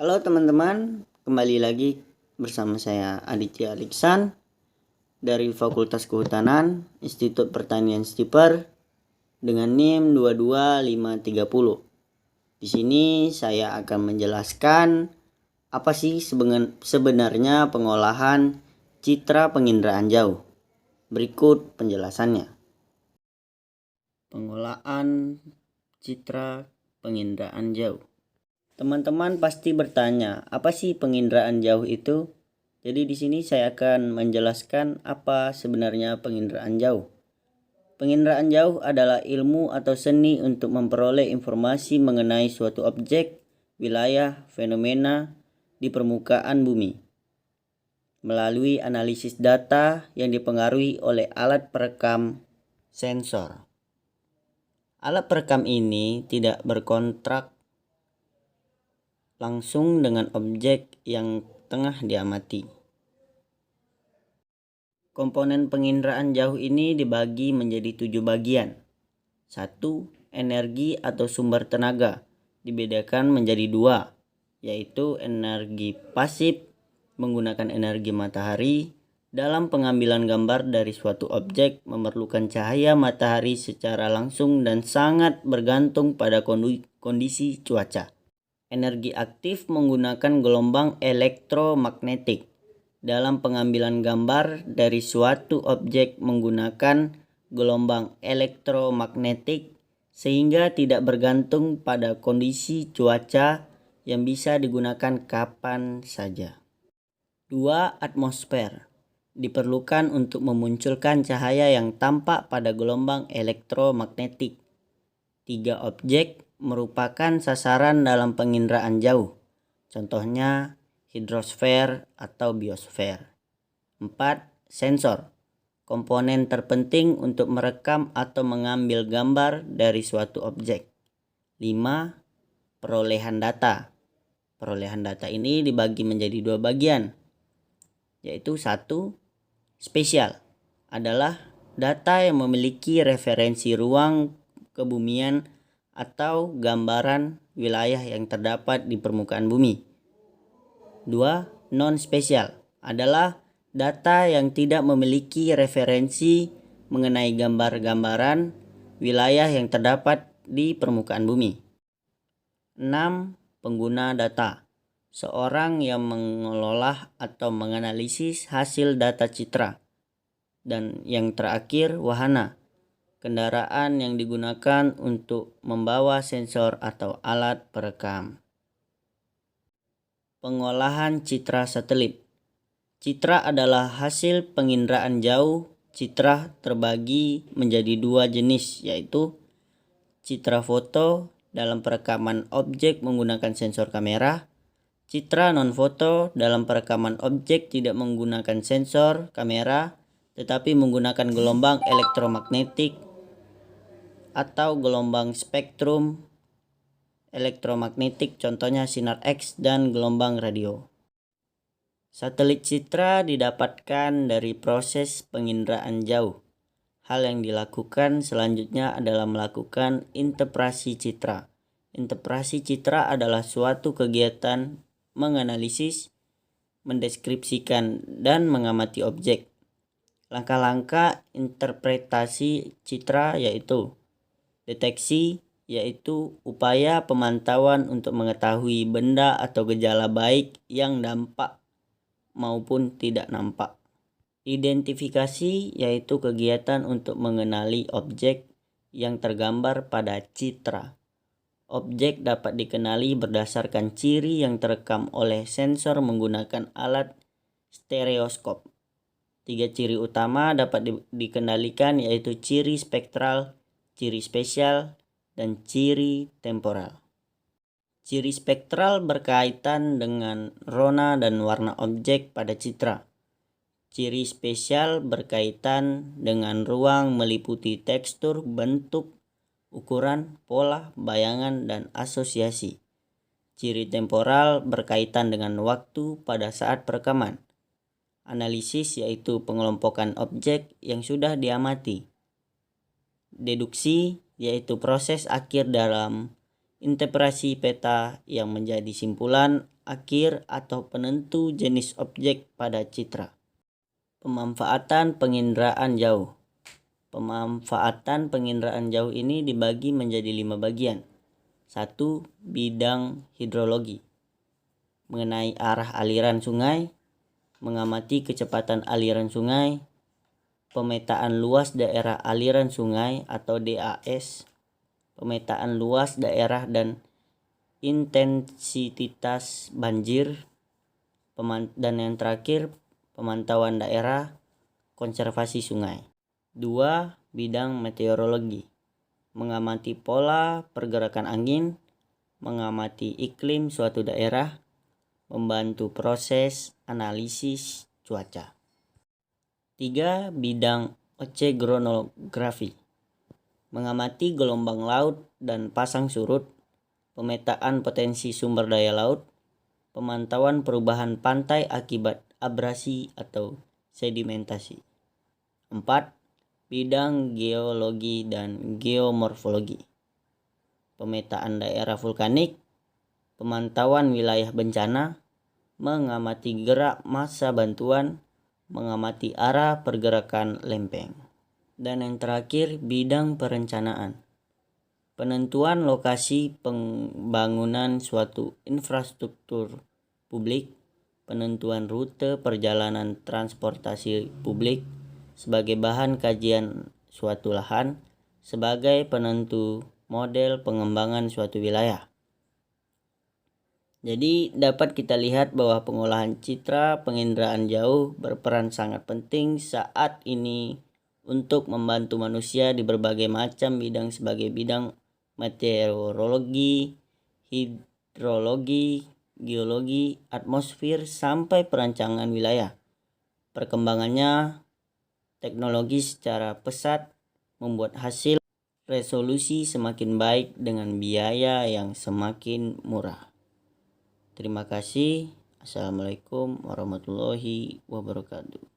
Halo teman-teman, kembali lagi bersama saya Aditya Aliksan dari Fakultas Kehutanan Institut Pertanian Stiper dengan NIM 22530. Di sini saya akan menjelaskan apa sih sebenarnya pengolahan citra penginderaan jauh. Berikut penjelasannya. Pengolahan citra penginderaan jauh. Teman-teman pasti bertanya, apa sih penginderaan jauh itu? Jadi di sini saya akan menjelaskan apa sebenarnya penginderaan jauh. Penginderaan jauh adalah ilmu atau seni untuk memperoleh informasi mengenai suatu objek, wilayah, fenomena di permukaan bumi melalui analisis data yang dipengaruhi oleh alat perekam sensor. Alat perekam ini tidak berkontrak langsung dengan objek yang tengah diamati. Komponen penginderaan jauh ini dibagi menjadi 7 bagian. 1. Energi atau sumber tenaga dibedakan menjadi 2, yaitu energi pasif menggunakan energi matahari. Dalam pengambilan gambar dari suatu objek memerlukan cahaya matahari secara langsung dan sangat bergantung pada kondisi cuaca. Energi aktif menggunakan gelombang elektromagnetik. Dalam pengambilan gambar dari suatu objek menggunakan gelombang elektromagnetik sehingga tidak bergantung pada kondisi cuaca yang bisa digunakan kapan saja. 2. Atmosfer diperlukan untuk memunculkan cahaya yang tampak pada gelombang elektromagnetik. 3. Objek merupakan sasaran dalam penginderaan jauh, contohnya hidrosfer atau biosfer. 4. Sensor, komponen terpenting untuk merekam atau mengambil gambar dari suatu objek. 5. Perolehan data. Perolehan data ini dibagi menjadi 2 bagian, yaitu 1. Spesial adalah data yang memiliki referensi ruang kebumian atau gambaran wilayah yang terdapat di permukaan bumi. 2. Non-spesial adalah data yang tidak memiliki referensi mengenai gambar-gambaran wilayah yang terdapat di permukaan bumi. 6. Pengguna data, seorang yang mengelola atau menganalisis hasil data citra. Dan yang terakhir, wahana, kendaraan yang digunakan untuk membawa sensor atau alat perekam. Pengolahan citra satelit. Citra adalah hasil penginderaan jauh. Citra terbagi menjadi 2 jenis, yaitu citra foto dalam perekaman objek menggunakan sensor kamera, citra non-foto dalam perekaman objek tidak menggunakan sensor kamera tetapi menggunakan gelombang elektromagnetik atau gelombang spektrum elektromagnetik, contohnya sinar X dan gelombang radio. Satelit citra didapatkan dari proses penginderaan jauh. Hal yang dilakukan selanjutnya adalah melakukan interpretasi citra. Interpretasi citra adalah suatu kegiatan menganalisis, mendeskripsikan, dan mengamati objek. Langkah-langkah interpretasi citra yaitu deteksi, yaitu upaya pemantauan untuk mengetahui benda atau gejala baik yang nampak maupun tidak nampak. Identifikasi yaitu kegiatan untuk mengenali objek yang tergambar pada citra. Objek dapat dikenali berdasarkan ciri yang terekam oleh sensor menggunakan alat stereoskop. 3 ciri utama dapat dikendalikan yaitu ciri spektral, ciri spesial, dan ciri temporal. Ciri spektral berkaitan dengan rona dan warna objek pada citra. Ciri spesial berkaitan dengan ruang meliputi tekstur, bentuk, ukuran, pola, bayangan, dan asosiasi. Ciri temporal berkaitan dengan waktu pada saat perekaman. Analisis yaitu pengelompokan objek yang sudah diamati. Deduksi yaitu proses akhir dalam interpretasi peta yang menjadi simpulan akhir atau penentu jenis objek pada citra. Pemanfaatan penginderaan jauh. Pemanfaatan penginderaan jauh ini dibagi menjadi 5 bagian. 1. Bidang hidrologi. Mengenai arah aliran sungai, mengamati kecepatan aliran sungai, pemetaan luas daerah aliran sungai atau DAS, pemetaan luas daerah dan intensitas banjir, dan yang terakhir pemantauan daerah konservasi sungai. 2. Bidang meteorologi. Mengamati pola pergerakan angin, mengamati iklim suatu daerah, membantu proses analisis cuaca. 3. Bidang oceanografi. Mengamati gelombang laut dan pasang surut, pemetaan potensi sumber daya laut, pemantauan perubahan pantai akibat abrasi atau sedimentasi. 4. Bidang geologi dan geomorfologi. Pemetaan daerah vulkanik, pemantauan wilayah bencana, mengamati gerak massa bantuan, mengamati arah pergerakan lempeng. Dan yang terakhir, bidang perencanaan. Penentuan lokasi pembangunan suatu infrastruktur publik, penentuan rute perjalanan transportasi publik sebagai bahan kajian suatu lahan, sebagai penentu model pengembangan suatu wilayah. Jadi dapat kita lihat bahwa pengolahan citra penginderaan jauh berperan sangat penting saat ini untuk membantu manusia di berbagai macam bidang sebagai bidang meteorologi, hidrologi, geologi, atmosfer, sampai perancangan wilayah. Perkembangannya teknologi secara pesat membuat hasil resolusi semakin baik dengan biaya yang semakin murah. Terima kasih. Assalamualaikum warahmatullahi wabarakatuh.